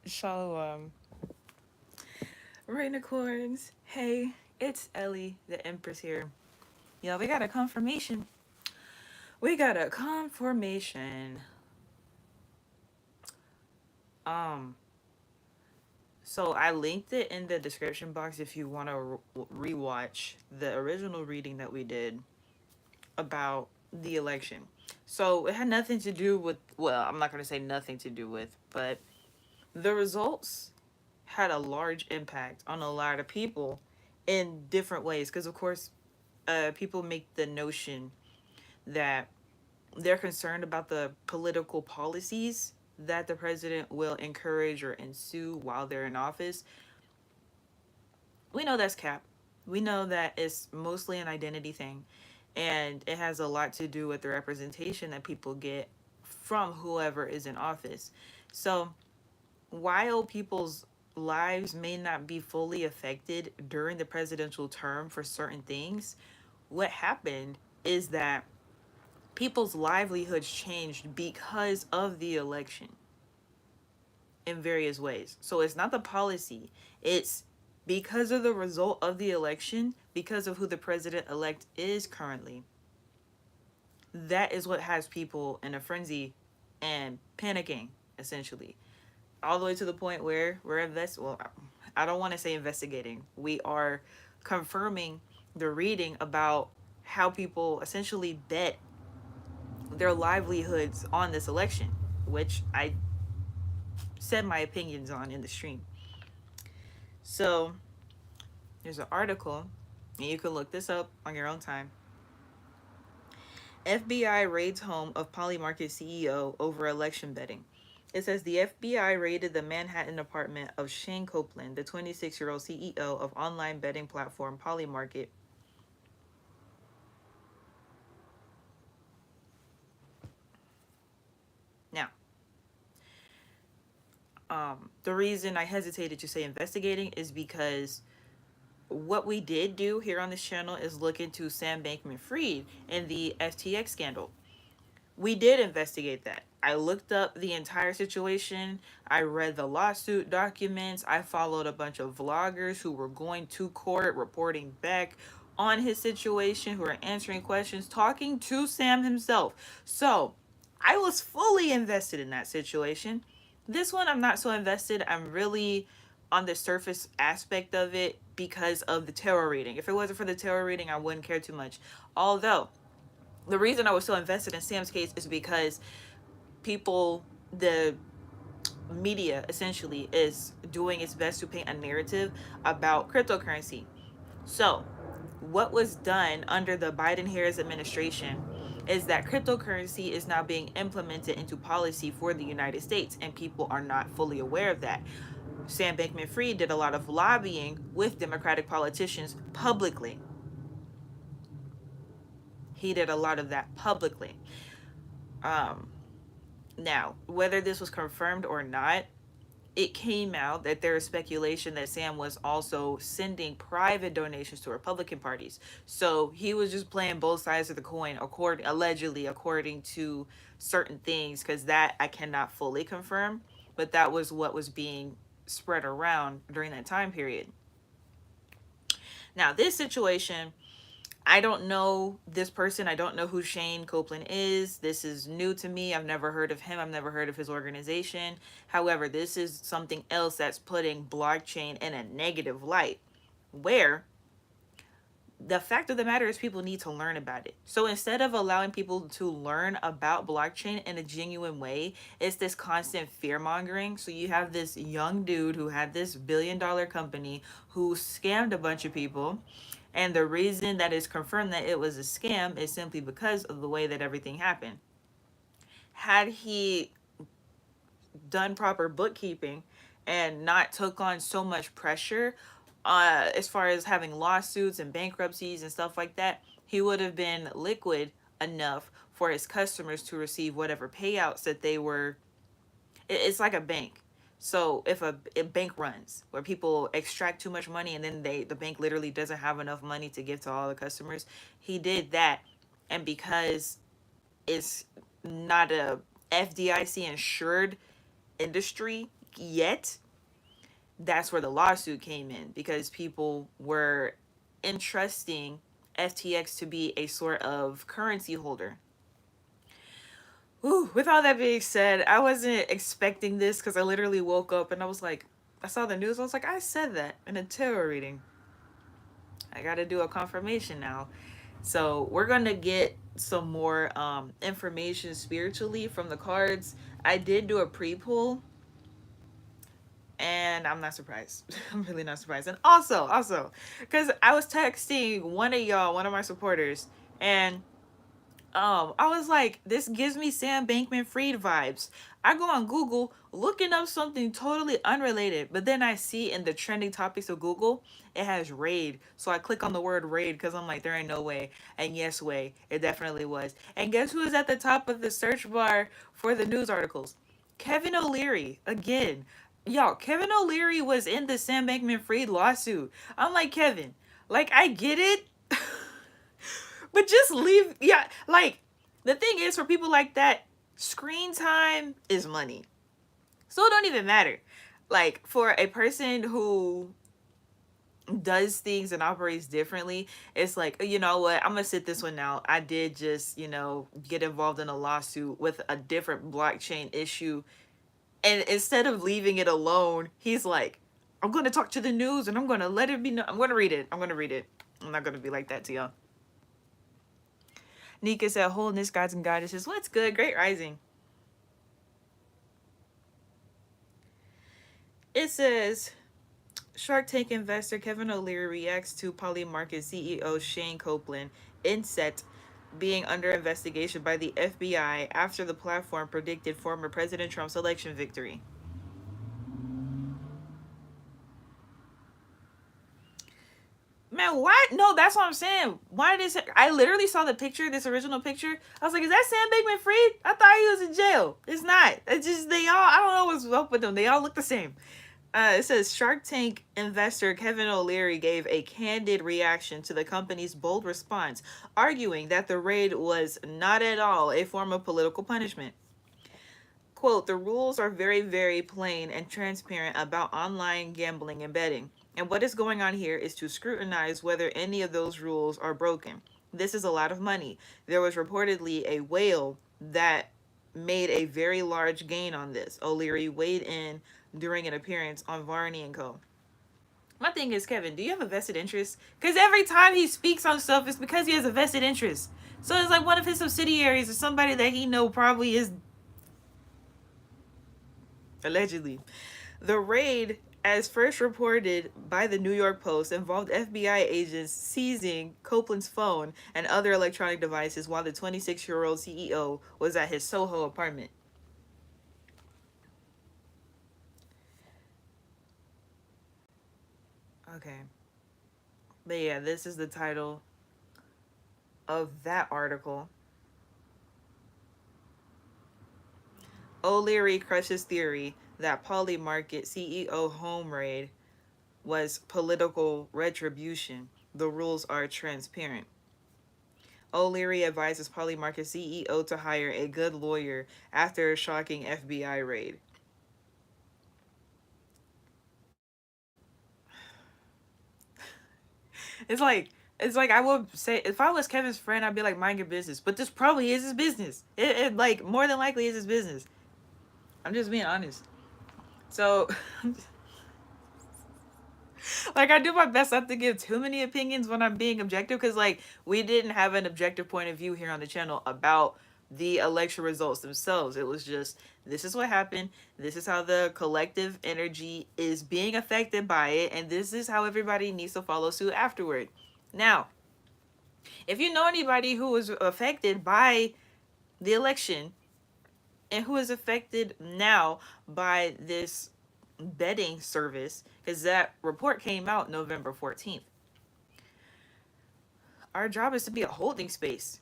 Shalom. Rainicorns. Hey, it's Ellie, the Empress here. Yeah, we got a confirmation. We got a confirmation. Um, so I linked it in the description box if you want to rewatch the original reading that we did about the election. So it had nothing to do with, well, I'm not going to say nothing to do with, but the results had a large impact on a lot of people in different ways. Because, of course, people make the notion that they're concerned about the political policies that the president will encourage or ensue while they're in office. We know that's cap. We know that it's mostly an identity thing, and it has a lot to do with the representation that people get from whoever is in office. So while people's lives may not be fully affected during the presidential term for certain things, what happened is that people's livelihoods changed because of the election in various ways. So it's not the policy, it's because of the result of the election, because of who the president elect is currently. That is what has people in a frenzy and panicking, essentially. All the way to the point where well, I don't want to say investigating. We are confirming the reading about how people essentially bet their livelihoods on this election, which I said my opinions on in the stream. So there's an article, and you can look this up on your own time. FBI raids home of Polymarket CEO over election betting. It says the FBI raided the Manhattan apartment of Shane Copeland, the 26-year-old CEO of online betting platform Polymarket. Now, the reason I hesitated to say investigating is because what we did do here on this channel is look into Sam Bankman-Fried and the FTX scandal. We did investigate that. I looked up the entire situation. I read the lawsuit documents. I followed a bunch of vloggers who were going to court, reporting back on his situation, who are answering questions, talking to Sam himself. So I was fully invested in that situation. This one, I'm not so invested. I'm really on the surface aspect of it because of the tarot reading. If it wasn't for the tarot reading, I wouldn't care too much. Although, the reason I was so invested in Sam's case is because people, the media essentially, is doing its best to paint a narrative about cryptocurrency. So, what was done under the Biden Harris administration is that cryptocurrency is now being implemented into policy for the United States, and people are not fully aware of that. Sam Bankman Fried did a lot of lobbying with Democratic politicians publicly. He did a lot of that publicly. Um, Now, whether this was confirmed or not, it came out that there is speculation that Sam was also sending private donations to Republican parties. So he was just playing both sides of the coin, allegedly, according to certain things, because that I cannot fully confirm, but that was what was being spread around during that time period. Now, this situation, I don't know this person. I don't know who Shane Copeland is. This is new to me. I've never heard of him. I've never heard of his organization. However, this is something else that's putting blockchain in a negative light, where the fact of the matter is people need to learn about it. So instead of allowing people to learn about blockchain in a genuine way, it's this constant fear mongering. So you have this young dude who had this $1 billion company who scammed a bunch of people. And the reason that is confirmed that it was a scam is simply because of the way that everything happened. Had he done proper bookkeeping and not took on so much pressure, as far as having lawsuits and bankruptcies and stuff like that, he would have been liquid enough for his customers to receive whatever payouts that they were. It's like a bank. So if a bank runs where people extract too much money and then the bank literally doesn't have enough money to give to all the customers, he did that. And because it's not a FDIC insured industry, yet. That's where the lawsuit came in, because people were entrusting FTX to be a sort of currency holder. Ooh, with all that being said, I wasn't expecting this because I literally woke up and I was like, I saw the news. I was like, I said that in a tarot reading. I got to do a confirmation now. So we're going to get some more information spiritually from the cards. I did do a pre-pull and I'm not surprised. I'm really not surprised. And also, because I was texting one of y'all, one of my supporters, and I was like, this gives me Sam Bankman Fried vibes. I go on Google looking up something totally unrelated, but then I see in the trending topics of Google, it has raid. So I click on the word raid because I'm like, there ain't no way. And yes, way, it definitely was. And guess who is at the top of the search bar for the news articles? Kevin O'Leary again. Y'all, Kevin O'Leary was in the Sam Bankman Fried lawsuit. I'm like, Kevin, like, I get it. But just leave. Yeah, like, the thing is, for people like that, screen time is money. So it don't even matter. Like, for a person who does things and operates differently, it's like, you know what, I'm gonna sit this one out. I did just, get involved in a lawsuit with a different blockchain issue. And instead of leaving it alone, he's like, I'm gonna talk to the news and I'm gonna let it be known. I'm gonna read it. I'm not gonna be like that to y'all. Nika said, wholeness, gods and goddesses. What's good? Great rising. It says, Shark Tank investor Kevin O'Leary reacts to Polymarket CEO Shane Copeland Inset being under investigation by the FBI after the platform predicted former President Trump's election victory. Man, why? No, that's what I'm saying. Why did this? I literally saw the picture, this original picture. I was like, is that Sam Bankman Fried? I thought he was in jail. It's not. It's just they all, I don't know what's up with them. They all look the same. It says Shark Tank investor Kevin O'Leary gave a candid reaction to the company's bold response, arguing that the raid was not at all a form of political punishment. Quote, the rules are very, very plain and transparent about online gambling and betting. And what is going on here is to scrutinize whether any of those rules are broken. This is a lot of money. There was reportedly a whale that made a very large gain on this. O'Leary weighed in during an appearance on Varney and Co. My thing is, Kevin, do you have a vested interest? Because every time he speaks on stuff, it's because he has a vested interest. So it's like one of his subsidiaries or somebody that he know probably is allegedly. The raid, as first reported by the New York Post, involved FBI agents seizing Copeland's phone and other electronic devices while the 26-year-old CEO was at his Soho apartment. Okay. But yeah, this is the title of that article. O'Leary crushes theory that Polymarket CEO home raid was political retribution. The rules are transparent. O'Leary advises Polymarket CEO to hire a good lawyer after a shocking FBI raid. It's like I would say, if I was Kevin's friend, I'd be like, mind your business. But this probably is his business. It like more than likely is his business. I'm just being honest. So like, I do my best not to give too many opinions when I'm being objective, because like we didn't have an objective point of view here on the channel about the election results themselves. It was just, this is what happened, this is how the collective energy is being affected by it, and this is how everybody needs to follow suit afterward. Now, if you know anybody who was affected by the election and who is affected now by this betting service, because that report came out November 14th. Our job is to be a holding space,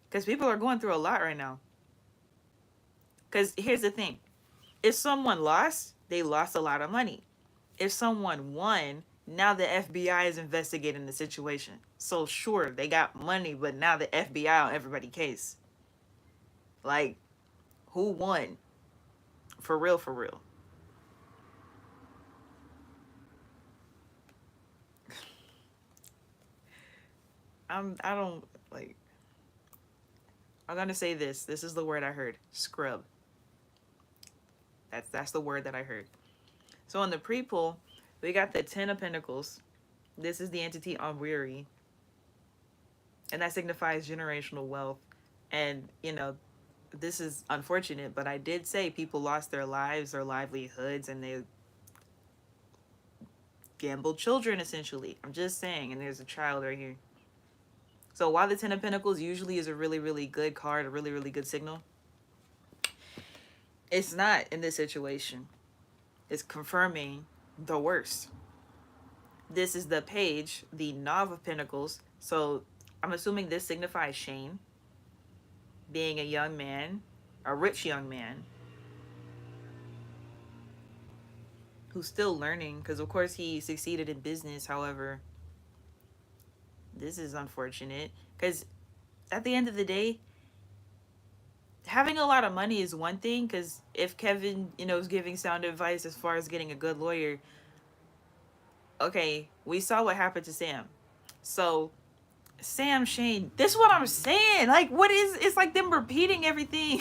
because people are going through a lot right now. Because here's the thing, if someone lost, they lost a lot of money. If someone won, now the FBI is investigating the situation. So sure, they got money, but now the FBI on everybody's case. Like, who won? For real, for real. I don't like. I'm gonna say this. This is the word I heard. Scrub. That's the word that I heard. So in the pre-pull, we got the Ten of Pentacles. This is the entity Onwiri, and that signifies generational wealth. And this is unfortunate, but I did say people lost their lives, their livelihoods, and they gambled children essentially. I'm just saying, and there's a child right here. So while the Ten of Pentacles usually is a really, really good card, a really, really good signal, it's not in this situation. It's confirming the worst. This is the page, the Knave of Pentacles. So I'm assuming this signifies Shane being a young man, a rich young man, who's still learning, because of course he succeeded in business. However, this is unfortunate, because at the end of the day, having a lot of money is one thing, because if Kevin, is giving sound advice as far as getting a good lawyer, okay, we saw what happened to Sam. So Sam, Shane, this is what I'm saying. Like, what is, it's like them repeating everything.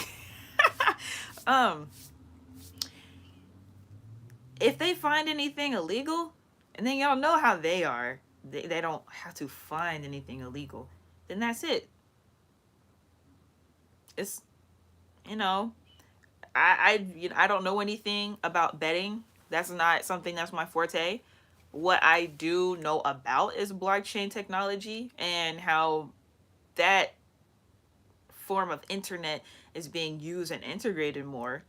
If they find anything illegal, and then y'all know how they are, they don't have to find anything illegal, then that's it's I don't know anything about betting. That's not something that's my forte. What I do know about is blockchain technology and how that form of internet is being used and integrated more.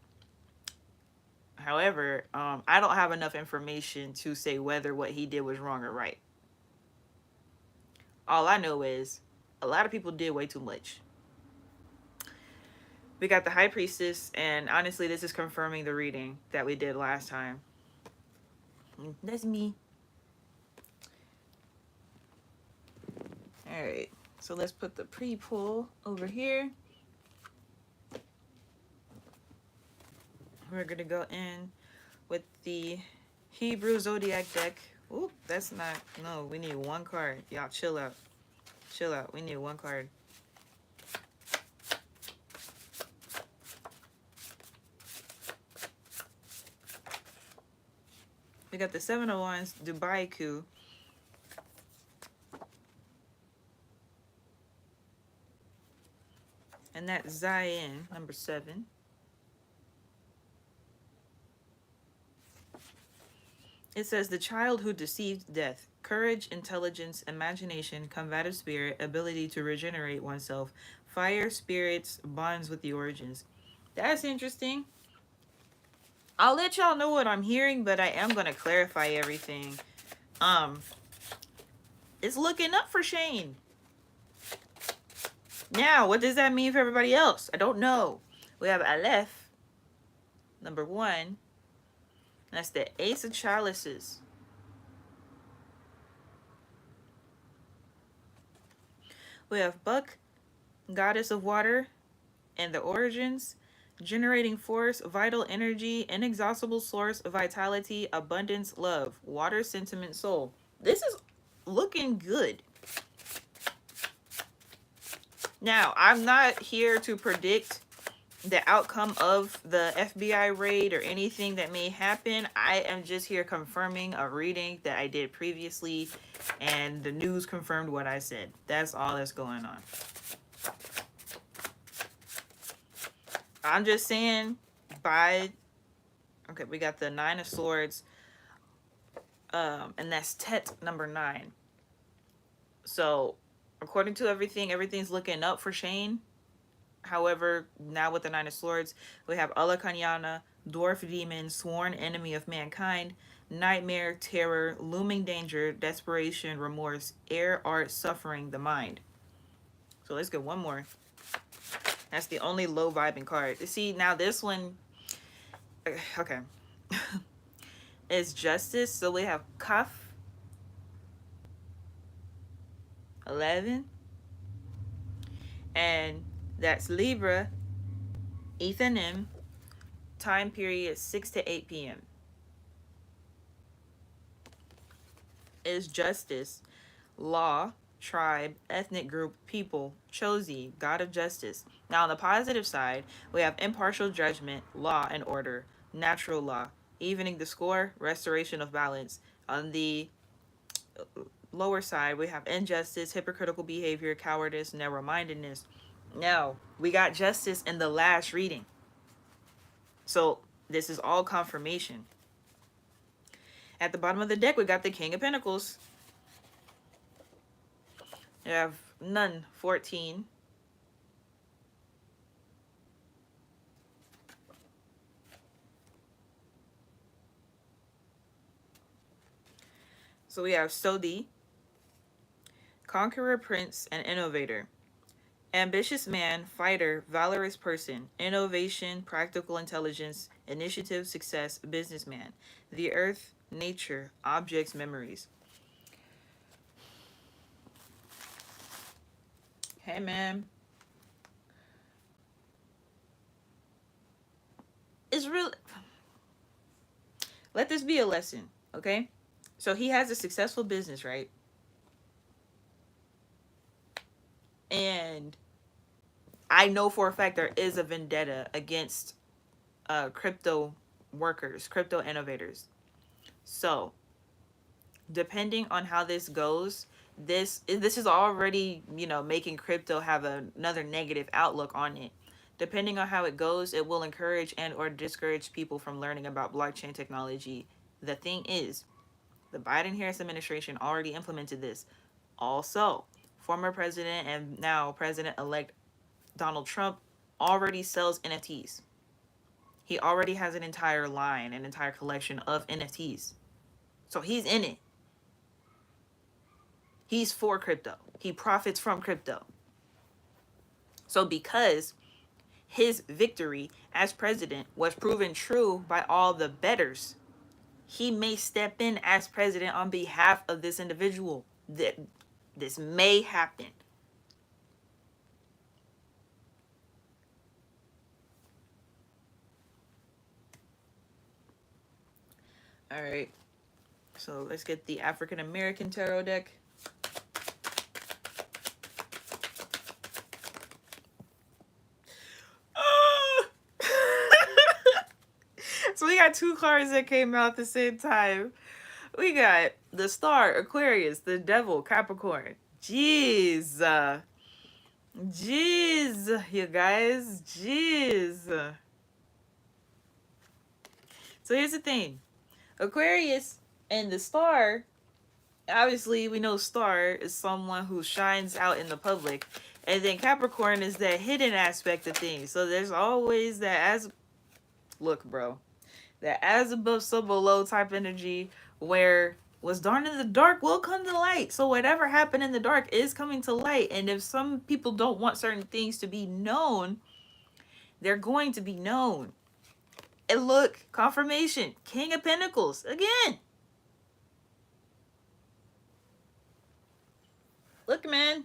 However, I don't have enough information to say whether what he did was wrong or right. All I know is a lot of people did way too much. We got the High Priestess, and honestly, this is confirming the reading that we did last time. That's me. All right, so let's put the pre-pull over here. We're gonna go in with the Hebrew Zodiac deck. Oop, that's not, no, we need one card. Y'all chill out. Chill out. We need one card. We got the Seven of Wands, Dubai coup. And that's Zion, number 7. It says, the child who deceived death. Courage, intelligence, imagination, combative spirit, ability to regenerate oneself. Fire, spirits, bonds with the origins. That's interesting. I'll let y'all know what I'm hearing, but I am going to clarify everything. It's looking up for Shane. Now, what does that mean for everybody else? I don't know. We have Aleph, number 1. That's the Ace of Chalices. We have Buck, Goddess of Water, and the Origins. Generating force, vital energy, inexhaustible source of vitality, abundance, love, water, sentiment, soul. This is looking good. Now, I'm not here to predict the outcome of the FBI raid or anything that may happen. I am just here confirming a reading that I did previously, and the news confirmed what I said. That's all that's going on. I'm just saying, okay, we got the Nine of Swords, and that's Tet, number 9. So, according to everything's looking up for Shane. However, now with the Nine of Swords, we have Alakanyana, Dwarf Demon, Sworn Enemy of Mankind, Nightmare, Terror, Looming Danger, Desperation, Remorse, Air, Art, Suffering, the Mind. So let's get one more. That's the only low vibing card. See, now this one, okay, is Justice. So we have Cuff, 11, and that's Libra, Ethan M, Time period 6 to 8 p.m. Is justice, law, tribe, ethnic group, people, Chosi, God of justice. Now, on the positive side, we have impartial judgment, law and order, natural law, evening the score, restoration of balance. On the lower side, we have injustice, hypocritical behavior, cowardice, narrow mindedness. Now, we got justice in the last reading. So, this is all confirmation. At the bottom of the deck, we got the King of Pentacles. You have none, 14. So we have Sodi, conqueror, prince, and innovator. Ambitious man, fighter, valorous person, innovation, practical intelligence, initiative, success, businessman. The earth, nature, objects, memories. Hey, man. It's real. Let this be a lesson, okay? So he has a successful business, right? And I know for a fact there is a vendetta against crypto workers, crypto innovators. So, depending on how this goes, this is already, making crypto have another negative outlook on it. Depending on how it goes, it will encourage and or discourage people from learning about blockchain technology. The thing is, the Biden-Harris administration already implemented this. Also, former president and now president-elect Donald Trump already sells NFTs. He already has an entire line, an entire collection of NFTs. So he's in it. He's for crypto. He profits from crypto. So because his victory as president was proven true by all the betters, he may step in as president on behalf of this individual. This may happen. All right. So let's get the African American tarot deck. So we got two cards that came out at the same time. We got the Star, Aquarius, the Devil, Capricorn. Jeez. Jeez, you guys. Jeez. So here's the thing. Aquarius and the Star, obviously we know Star is someone who shines out in the public. And then Capricorn is that hidden aspect of things. So there's always that look, bro. That as above, so below type energy where what's dark in the dark will come to light. So whatever happened in the dark is coming to light. And if some people don't want certain things to be known, they're going to be known. And look, confirmation. King of Pentacles. Again. Look, man.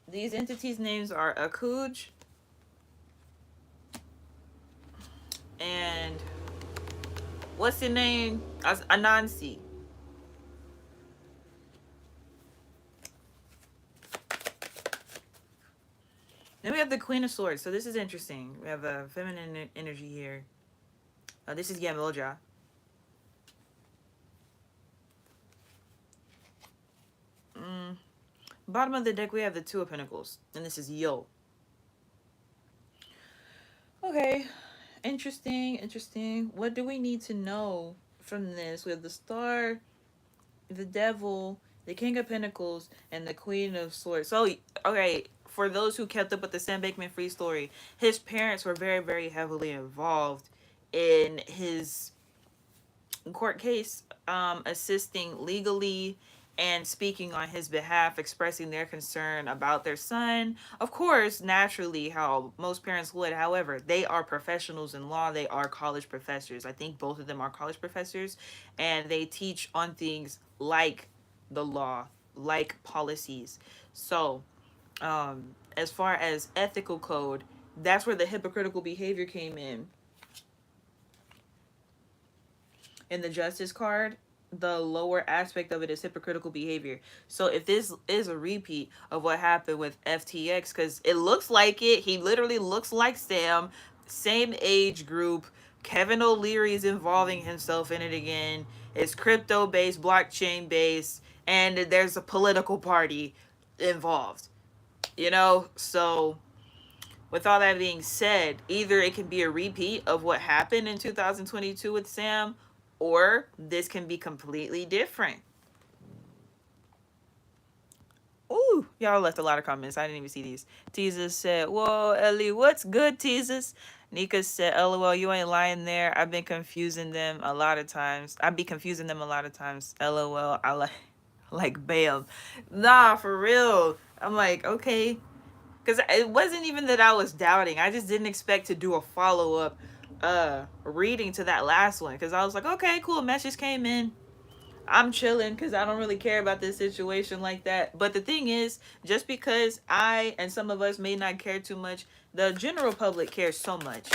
These entities' names are Akuj and what's the name? Anansi. Then we have the Queen of Swords. So this is interesting. We have a feminine energy here. This is Yamilja. Bottom of the deck, we have the Two of Pentacles. And this is Yo. Okay. Interesting. What do we need to know from this? We have the Star, the Devil, the King of Pentacles, and the Queen of Swords. So, okay, for those who kept up with the Sam Bankman-Fried story, his parents were very, very heavily involved in his court case, assisting legally and speaking on his behalf, expressing their concern about their son. Of course, naturally, how most parents would. However, they are professionals in law. They are college professors. I think both of them are college professors, and they teach on things like the law, like policies. So, as far as ethical code, that's where the hypocritical behavior came in the justice card. The lower aspect of it is hypocritical behavior. So if this is a repeat of what happened with FTX, because it looks like it, he literally looks like Sam, same age group. Kevin O'Leary is involving himself in it again. It's crypto based, blockchain based, and there's a political party involved. So with all that being said, either it can be a repeat of what happened in 2022 with Sam, or this can be completely different. Ooh, y'all left a lot of comments. I didn't even see these. Teasus said, "Whoa, Ellie, what's good, Teasus?" Nika said, "LOL, you ain't lying there. I've been confusing them a lot of times. I be confusing them a lot of times. LOL, I like Bam. Nah, for real. I'm like, okay, because it wasn't even that I was doubting. I just didn't expect to do a follow-up reading to that last one, because I was like, okay, cool, message came in, I'm chilling because I don't really care about this situation like that. But the thing is, just because I and some of us may not care too much, the general public cares so much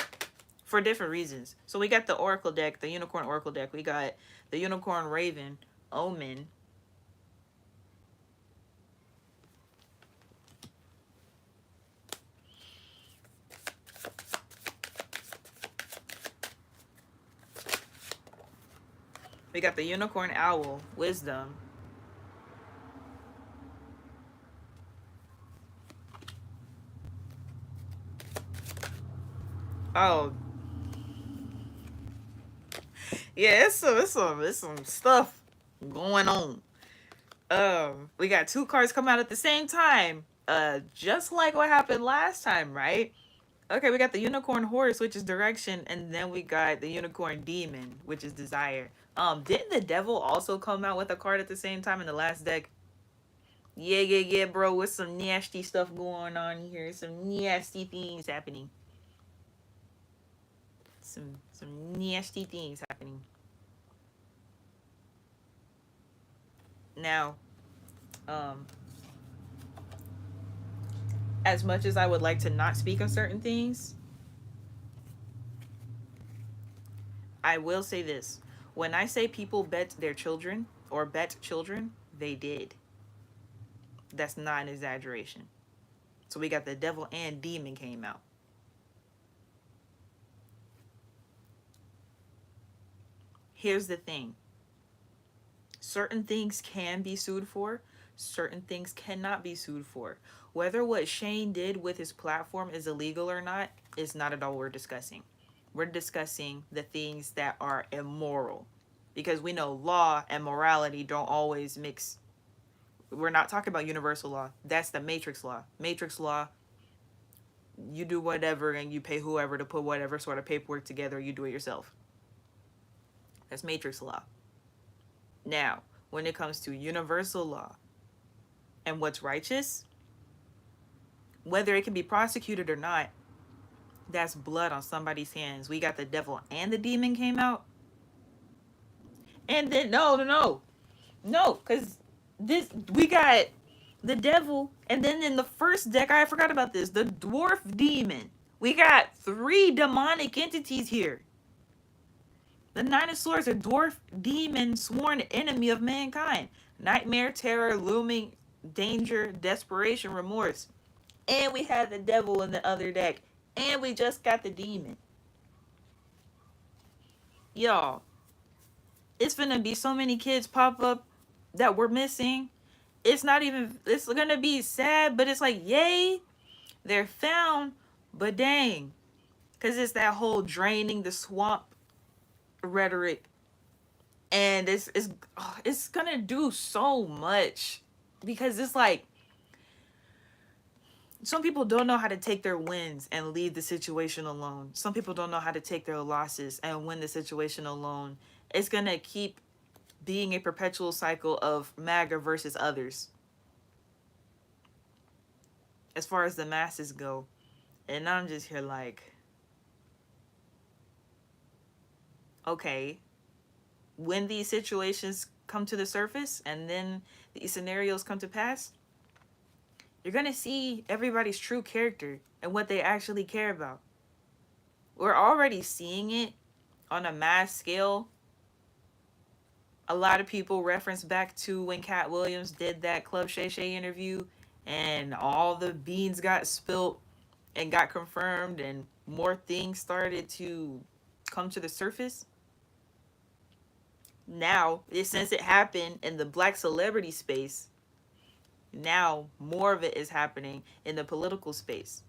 for different reasons. So we got the Oracle deck, the Unicorn Oracle deck. We got the Unicorn Raven, Omen. We got the Unicorn Owl, Wisdom. Oh, yeah, it's some stuff going on. We got two cards come out at the same time. Just like what happened last time, right? Okay, we got the Unicorn Horse, which is direction, and then we got the Unicorn Demon, which is desire. Didn't the Devil also come out with a card at the same time in the last deck? Yeah, bro, with some nasty stuff going on here. Some nasty things happening. Some nasty things happening. Now, um, as much as I would like to not speak on certain things, I will say this. When I say people bet their children or bet children, they did. That's not an exaggeration. So we got the devil and demon came out. Here's the thing. Certain things can be sued for, certain things cannot be sued for. Whether what Shane did with his platform is illegal or not is not at all what we're discussing. We're discussing the things that are immoral, because we know law and morality don't always mix. We're not talking about universal law. That's the Matrix law. Matrix law, you do whatever and you pay whoever to put whatever sort of paperwork together, you do it yourself. That's Matrix law. Now, when it comes to universal law and what's righteous, whether it can be prosecuted or not, that's blood on somebody's hands. We got the devil and the demon came out. And then no, because this we got the devil, and then in the first deck, I forgot about this, the dwarf demon. We got 3 demonic entities here. The Nine of Swords, a dwarf demon sworn enemy of mankind. Nightmare, terror, looming, danger, desperation, remorse. And we had the devil in the other deck. And we just got the demon. Y'all, it's gonna be so many kids pop up that we're missing. It's not even, it's gonna be sad, but it's like, yay, they're found, but dang. Because it's that whole draining the swamp rhetoric. And it's gonna do so much, because it's like some people don't know how to take their wins and leave the situation alone. Some people don't know how to take their losses and win the situation alone. It's gonna keep being a perpetual cycle of MAGA versus others as far as the masses go. And I'm just here like, okay, when these situations come to the surface and then these scenarios come to pass, you're going to see everybody's true character and what they actually care about. We're already seeing it on a mass scale. A lot of people reference back to when Cat Williams did that Club Shay Shay interview and all the beans got spilt and got confirmed and more things started to come to the surface. Now, since it happened in the black celebrity space, now more of it is happening in the political space.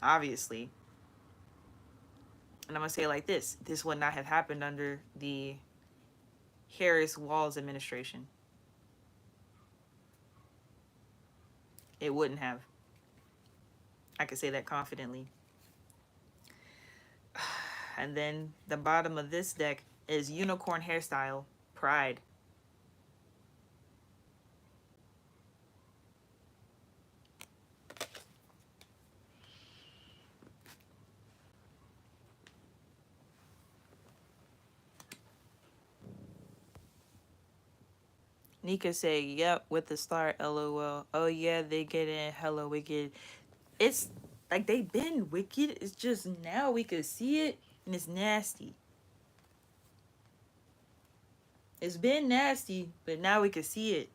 Obviously. And I'm going to say it like this. This would not have happened under the Harris-Walz administration. It wouldn't have. I could say that confidently. And then the bottom of this deck is Unicorn Hairstyle, Pride. Nika say, yep, with the star, lol. Oh yeah, they get in hella wicked. It's like they've been wicked. It's just now we could see it and it's nasty. It's been nasty, but now we can see it.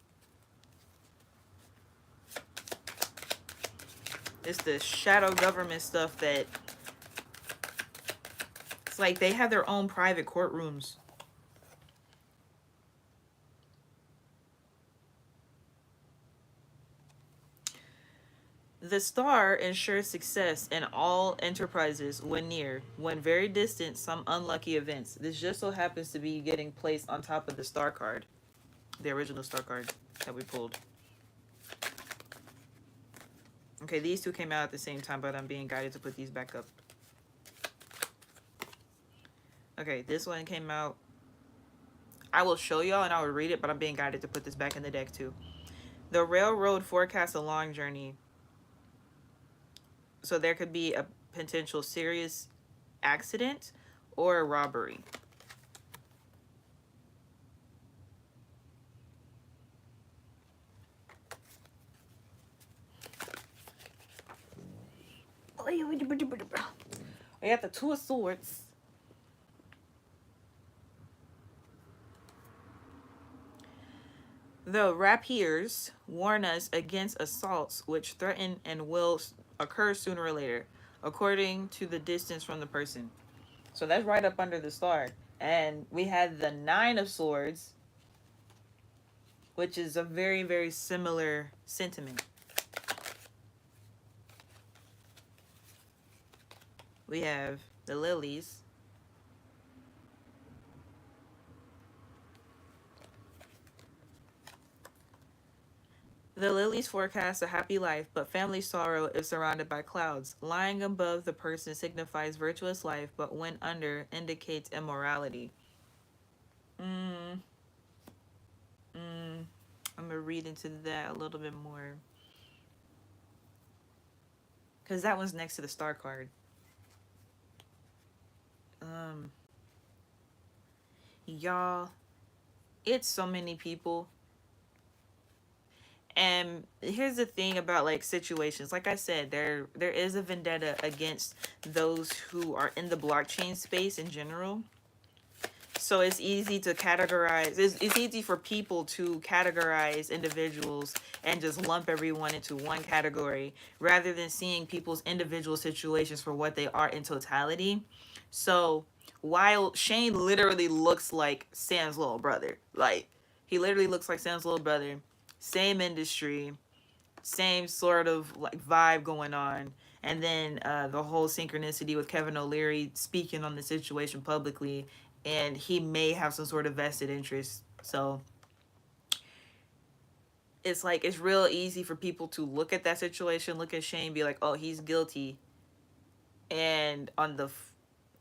It's the shadow government stuff that it's like they have their own private courtrooms. The star ensures success in all enterprises when near, when very distant, some unlucky events. This just so happens to be getting placed on top of the star card, the original star card that we pulled. Okay, these two came out at the same time, but I'm being guided to put these back up. Okay, this one came out. I will show y'all and I will read it, but I'm being guided to put this back in the deck too. The railroad forecasts a long journey. So there could be a potential serious accident or a robbery. We got the Two of Swords. The rapiers warn us against assaults which threaten and will occur sooner or later, according to the distance from the person. So that's right up under the star. And we had the Nine of Swords, which is a very, very similar sentiment. We have the Lilies. The lilies forecast a happy life, but family sorrow is surrounded by clouds. Lying above the person signifies virtuous life, but when under indicates immorality. I'm going to read into that a little bit more. Because that one's next to the star card. Y'all, it's so many people. And here's the thing about like situations. Like I said, there is a vendetta against those who are in the blockchain space in general. So it's easy to categorize. It's easy for people to categorize individuals and just lump everyone into one category rather than seeing people's individual situations for what they are in totality. So while Shane literally looks like Sam's little brother, like he literally looks like Sam's little brother, same industry, same sort of like vibe going on, and then the whole synchronicity with Kevin O'Leary speaking on the situation publicly, and he may have some sort of vested interest. So it's like it's real easy for people to look at that situation, look at Shane, be like, oh, he's guilty, and on the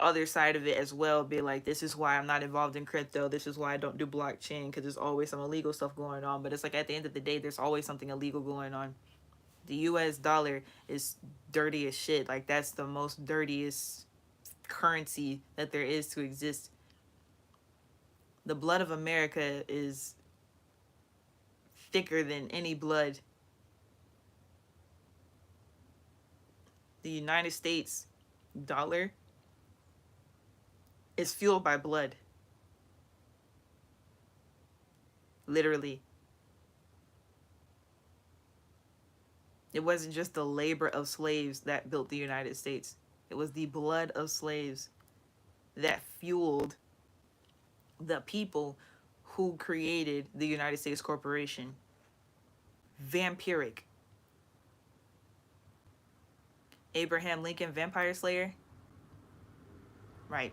other side of it as well, be like, this is why I'm not involved in crypto, this is why I don't do blockchain, because there's always some illegal stuff going on. But it's like at the end of the day, there's always something illegal going on. The US dollar is dirty as shit. Like that's the most dirtiest currency that there is to exist. The blood of America is thicker than any blood. The United States dollar is fueled by blood. Literally. It wasn't just the labor of slaves that built the United States. It was the blood of slaves that fueled the people who created the United States Corporation. Vampiric. Abraham Lincoln, vampire slayer. Right.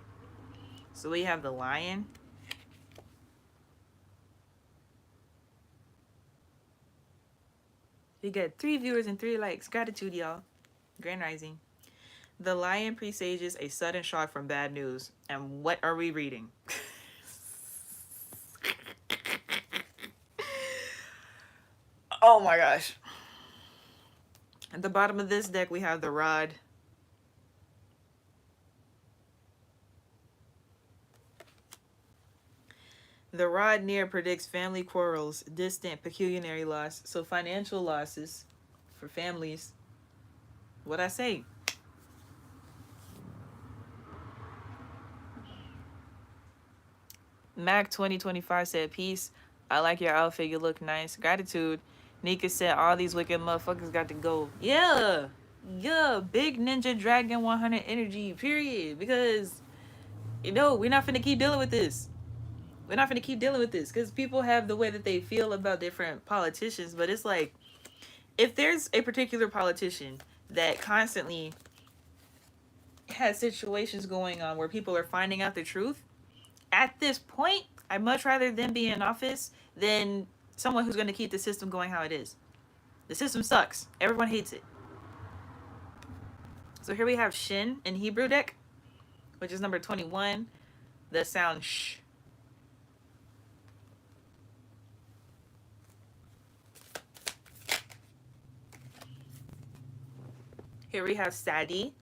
So we have the lion. We got 3 viewers and 3 likes. Gratitude, y'all. Grand Rising. The lion presages a sudden shock from bad news. And what are we reading? Oh my gosh. At the bottom of this deck, we have the rod. The rod near predicts family quarrels, distant pecuniary loss. So financial losses for families. What'd I say? Mac 2025 said, peace. I like your outfit. You look nice. Gratitude. Nika said, all these wicked motherfuckers got to go. Yeah. Yeah. Big Ninja Dragon 100 energy. Period. Because, we're not finna keep dealing with this. We're not going to keep dealing with this because people have the way that they feel about different politicians. But it's like, if there's a particular politician that constantly has situations going on where people are finding out the truth, at this point, I'd much rather them be in office than someone who's going to keep the system going how it is. The system sucks. Everyone hates it. So here we have Shin in Hebrew deck, which is number 21. The sound sh. Here we have Sadi,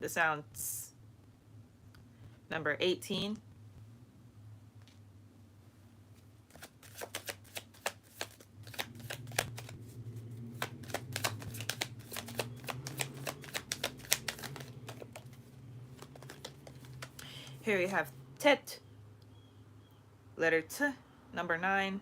the sound ts. Number 18. Here we have Tet, letter T, number 9.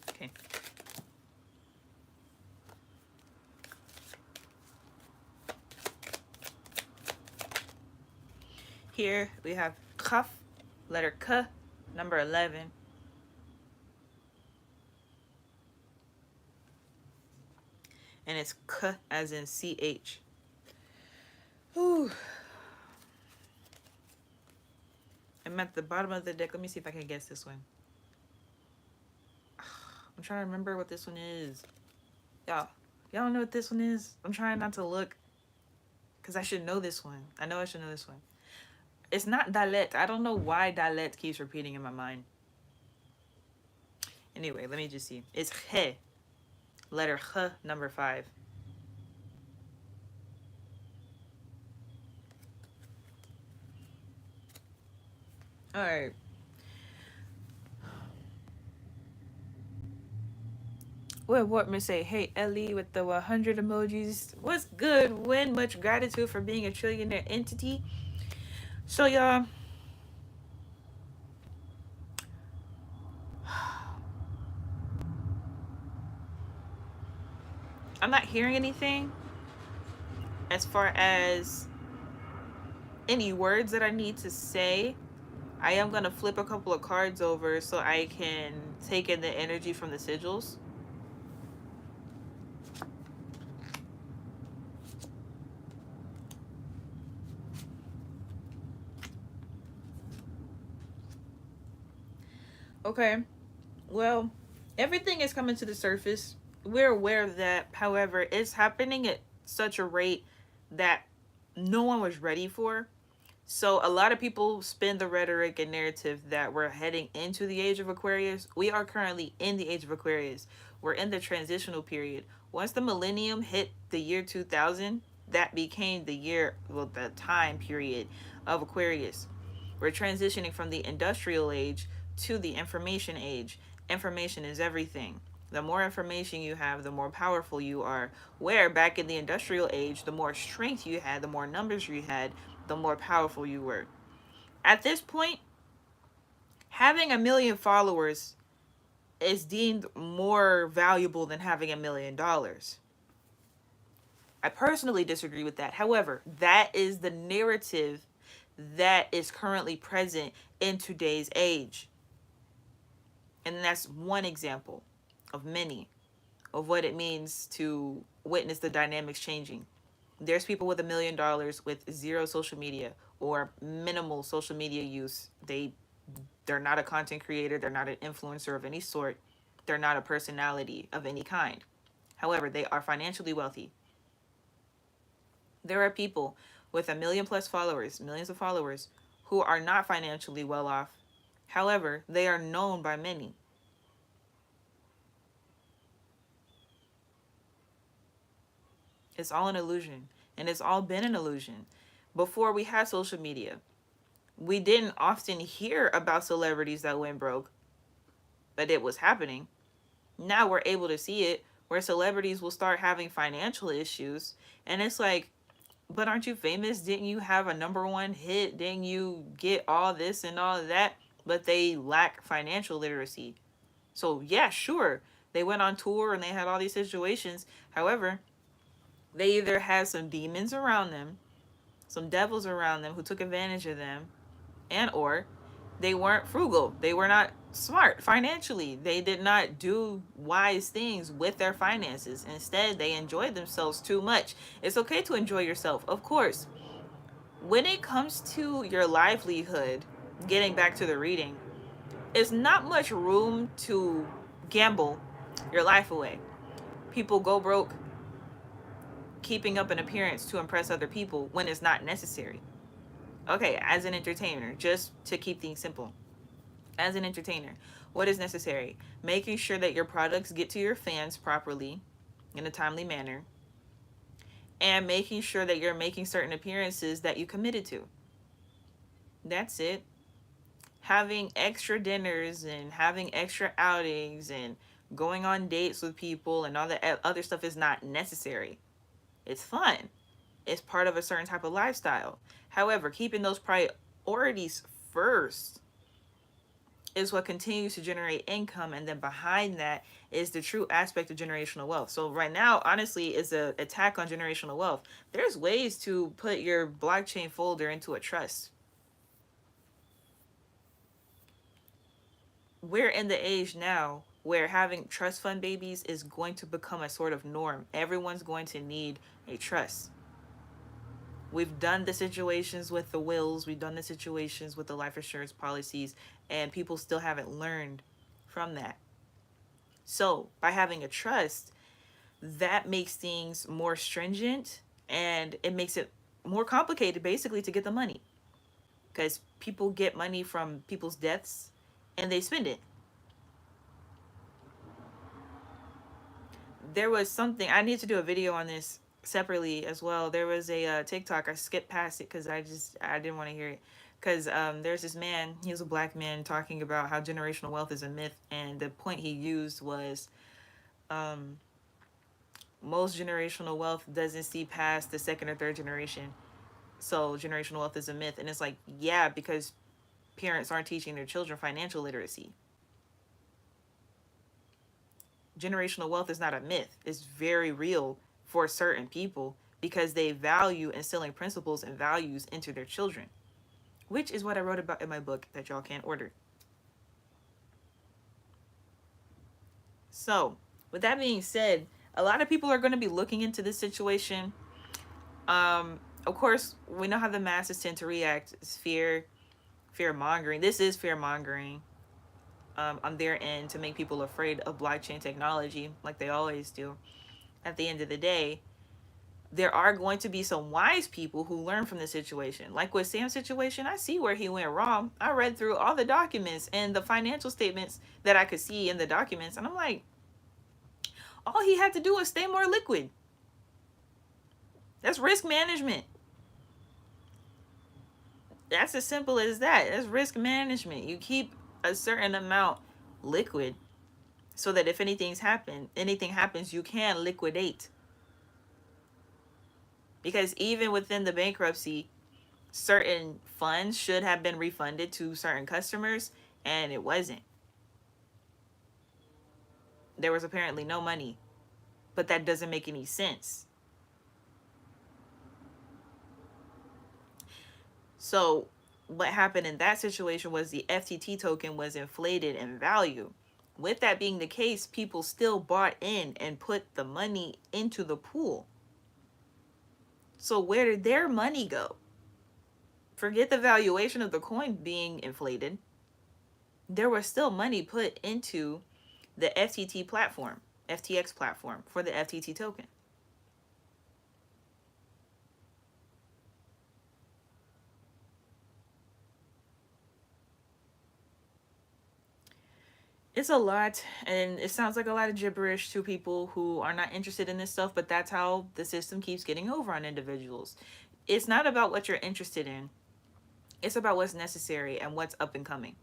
Okay. Here we have Kaf, letter K, number 11. And it's K as in CH. Ooh. I'm at the bottom of the deck. Let me see if I can guess this one. I'm trying to remember what this one is. Y'all don't know what this one is? I'm trying not to look. Because I should know this one. I know I should know this one. It's not Dalet. I don't know why Dalet keeps repeating in my mind. Anyway, let me just see. It's He. Letter H, number 5. Alright. What me say? Hey, Ellie with the 100 emojis. What's good? Win. Much gratitude for being a trillionaire entity. So, y'all. I'm not hearing anything as far as any words that I need to say. I am going to flip a couple of cards over so I can take in the energy from the sigils. Okay. Well, everything is coming to the surface. We're aware of that. However, it's happening at such a rate that no one was ready for. So a lot of people spin the rhetoric and narrative that we're heading into the age of Aquarius. We are currently in the age of Aquarius. We're in the transitional period. Once the millennium hit the year 2000, that became the year, well, the time period of Aquarius. We're transitioning from the industrial age to the information age. Information is everything. The more information you have, the more powerful you are. Where back in the industrial age, the more strength you had, the more numbers you had, the more powerful you were. At this point, having a million followers is deemed more valuable than having $1 million. I personally disagree with that. However, that is the narrative that is currently present in today's age. And that's one example of many of what it means to witness the dynamics changing. There's people with $1 million with zero social media or minimal social media use. They're not a content creator, they're not an influencer of any sort, they're not a personality of any kind. However, they are financially wealthy. There are people with a million plus followers, millions of followers, who are not financially well off. However, they are known by many. It's all an illusion, and it's all been an illusion. Before we had social media, we didn't often hear about celebrities that went broke, but it was happening. Now we're able to see it, where celebrities will start having financial issues, and it's like, but aren't you famous? Didn't you have a #1 hit? Didn't you get all this and all of that? But they lack financial literacy. So yeah, sure, they went on tour and they had all these situations. However, they either had some demons around them, some devils around them who took advantage of them, and or they weren't frugal. They were not smart financially. They did not do wise things with their finances. Instead, they enjoyed themselves too much. It's okay to enjoy yourself, of course. When it comes to your livelihood, getting back to the reading, it's not much room to gamble your life away. People go broke keeping up an appearance to impress other people when it's not necessary. Okay, as an entertainer, just to keep things simple, as an entertainer, what is necessary? Making sure that your products get to your fans properly in a timely manner, and making sure that you're making certain appearances that you committed to. That's it. Having extra dinners and having extra outings and going on dates with people and all that other stuff is not necessary. It's fun. It's part of a certain type of lifestyle. However, keeping those priorities first is what continues to generate income, and then behind that is the true aspect of generational wealth. So right now, honestly, is an attack on generational wealth. There's ways to put your blockchain folder into a trust. We're in the age now where having trust fund babies is going to become a sort of norm. Everyone's going to need a trust. We've done the situations with the wills, we've done the situations with the life insurance policies, and people still haven't learned from that. So, by having a trust, that makes things more stringent, and it makes it more complicated basically to get the money, because people get money from people's deaths and they spend it. There was something, I need to do a video on this separately as well. There was a TikTok, I skipped past it because I didn't want to hear it, because there's this man, he was a black man, talking about how generational wealth is a myth, and the point he used was um, most generational wealth doesn't see past the second or third generation, so generational wealth is a myth. And it's like, yeah, because parents aren't teaching their children financial literacy. Generational wealth is not a myth. It's very real for certain people because they value instilling principles and values into their children, which is what I wrote about in my book that y'all can't order. So, with that being said, a lot of people are going to be looking into this situation. Of course, we know how the masses tend to react. It's fear mongering. This is fear mongering on their end to make people afraid of blockchain technology, like they always do. At the end of the day, there are going to be some wise people who learn from the situation. Like with Sam's situation, I see where he went wrong. I read through all the documents and the financial statements that I could see in the documents, and I'm like, all he had to do was stay more liquid. That's risk management. That's as simple as that. That's risk management. You keep a certain amount liquid so that if anything happens, you can liquidate. Because even within the bankruptcy, certain funds should have been refunded to certain customers, and it wasn't. There was apparently no money, but that doesn't make any sense. So what happened in that situation was the FTT token was inflated in value. With that being the case, people still bought in and put the money into the pool. So where did their money go? Forget the valuation of the coin being inflated. There was still money put into the FTT platform, FTX platform for the FTT token. It's a lot, and it sounds like a lot of gibberish to people who are not interested in this stuff, but that's how the system keeps getting over on individuals. It's not about what you're interested in. It's about what's necessary and what's up and coming.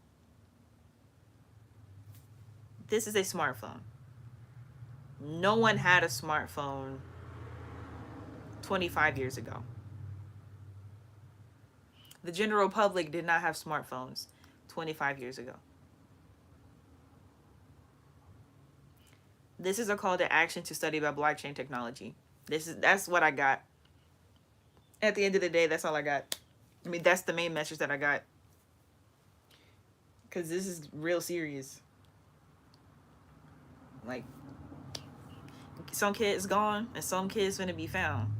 This is a smartphone. No one had a smartphone 25 years ago. The general public did not have smartphones 25 years ago. This is a call to action to study about blockchain technology. That's what I got. At the end of the day, that's all I got. I mean, that's the main message that I got. Because this is real serious. Like, some kids gone and some kids gonna be found.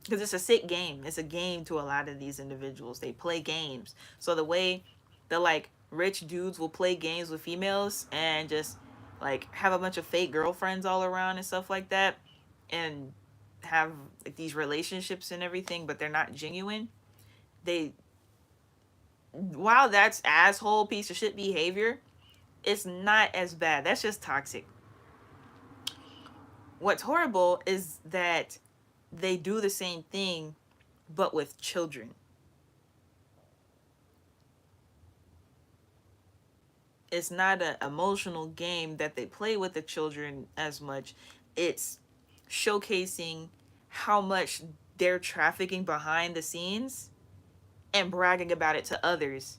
Because it's a sick game. It's a game to a lot of these individuals. They play games. So the way the like rich dudes will play games with females and just like have a bunch of fake girlfriends all around and stuff like that, and have like these relationships and everything, but they're not genuine. They, while that's asshole piece of shit behavior, it's not as bad. That's just toxic. What's horrible is that they do the same thing but with children. It's not an emotional game that they play with the children as much. It's showcasing how much they're trafficking behind the scenes and bragging about it to others.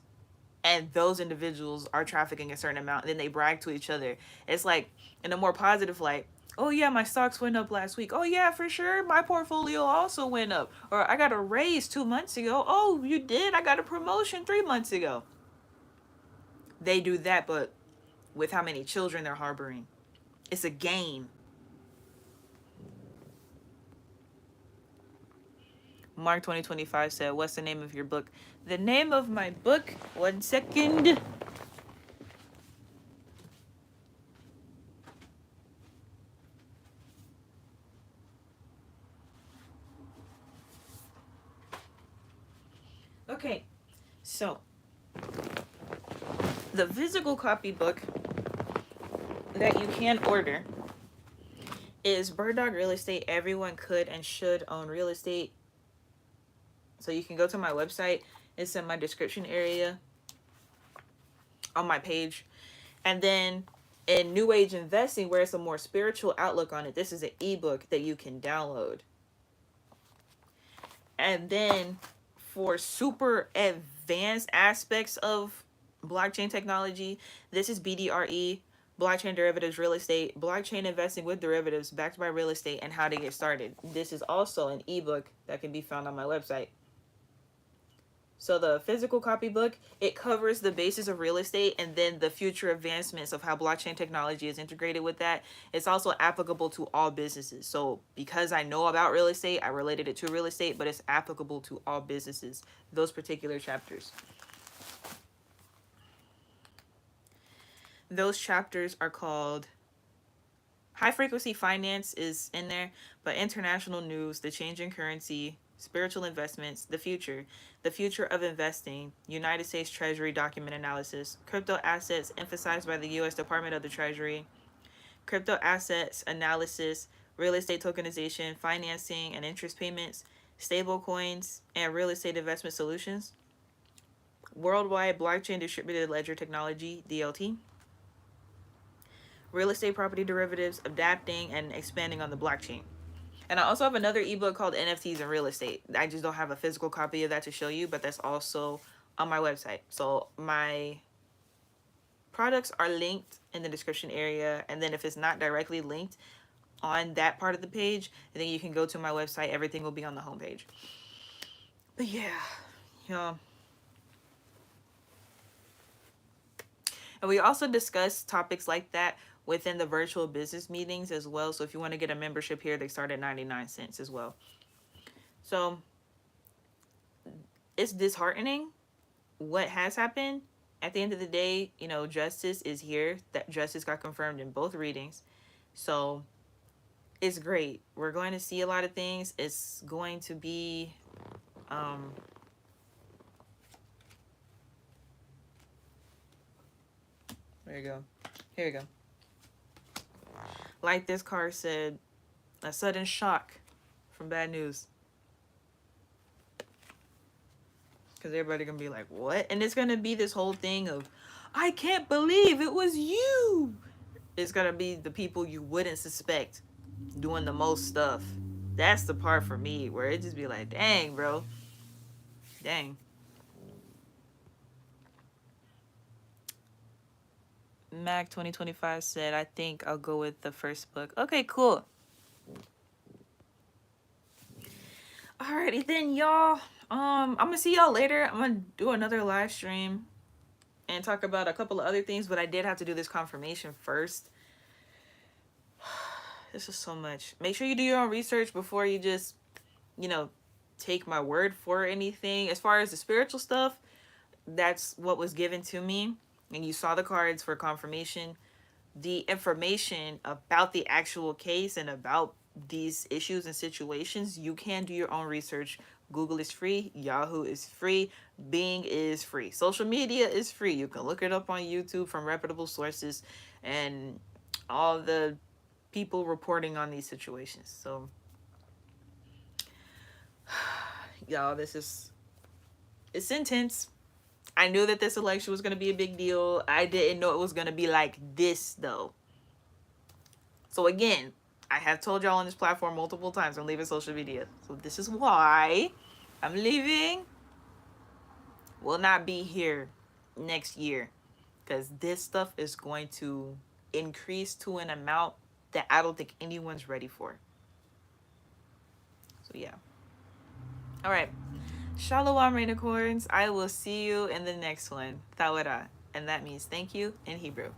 And those individuals are trafficking a certain amount. And then they brag to each other. It's like in a more positive light. Oh yeah, my stocks went up last week. Oh yeah, for sure. My portfolio also went up. Or I got a raise 2 months ago. Oh, you did? I got a promotion 3 months ago. They do that, but with how many children they're harboring. It's a game. Mark 2025 said, what's the name of your book? The name of my book, 1 second. Okay, so the physical copy book that you can order is Bird Dog Real Estate. Everyone could and should own real estate. So you can go to my website. It's in my description area on my page. And then in New Age Investing, where it's a more spiritual outlook on it, this is an ebook that you can download. And then for super advanced aspects of blockchain technology, this is BDRE, Blockchain Derivatives Real Estate, Blockchain Investing with Derivatives Backed by Real Estate, and How to Get Started. This is also an ebook that can be found on my website. So the physical copybook, it covers the basis of real estate and then the future advancements of how blockchain technology is integrated with that. It's also applicable to all businesses. So because I know about real estate, I related it to real estate, but it's applicable to all businesses, those particular chapters. Those chapters are called High frequency finance is in there, but international news, the changing currency, spiritual investments, the future of investing, United States Treasury document analysis, crypto assets emphasized by the U.S. Department of the Treasury, crypto assets analysis, real estate tokenization, financing and interest payments, stable coins, and real estate investment solutions, worldwide blockchain distributed ledger technology, DLT, real estate property derivatives, adapting and expanding on the blockchain. And I also have another ebook called NFTs and Real Estate. I just don't have a physical copy of that to show you, but that's also on my website. So my products are linked in the description area. And then if it's not directly linked on that part of the page, then you can go to my website. Everything will be on the homepage. But yeah. And we also discuss topics like that within the virtual business meetings as well. So if you want to get a membership here, they start at 99 cents as well. So it's disheartening what has happened. At the end of the day, you know, justice is here. That justice got confirmed in both readings. So it's great. We're going to see a lot of things. It's going to be there you go. Here we go. Like this card said, a sudden shock from bad news. Because everybody gonna be like, what? And it's gonna be this whole thing of, I can't believe it was you. It's gonna be the people you wouldn't suspect doing the most stuff. That's the part for me where it just be like, dang, bro. Dang. Mac 2025 said, I think I'll go with the first book. Okay, cool. Alrighty then, y'all. I'm gonna see y'all later. I'm gonna do another live stream and talk about a couple of other things, but I did have to do this confirmation first. This is so much. Make sure you do your own research before you just, you know, take my word for anything. As far as the spiritual stuff, that's what was given to me. And you saw the cards for confirmation. The information about the actual case and about these issues and situations, you can do your own research. Google is free. Yahoo is free. Bing is free. Social media is free. You can look it up on YouTube from reputable sources and all the people reporting on these situations. So, y'all, it's intense. I knew that this election was going to be a big deal. I didn't know it was going to be like this, though. So again, I have told y'all on this platform multiple times I'm leaving social media. So this is why I'm leaving. Will not be here next year. Because this stuff is going to increase to an amount that I don't think anyone's ready for. So yeah. All right. Shalom, Rainicorns. I will see you in the next one. Tawara. And that means thank you in Hebrew.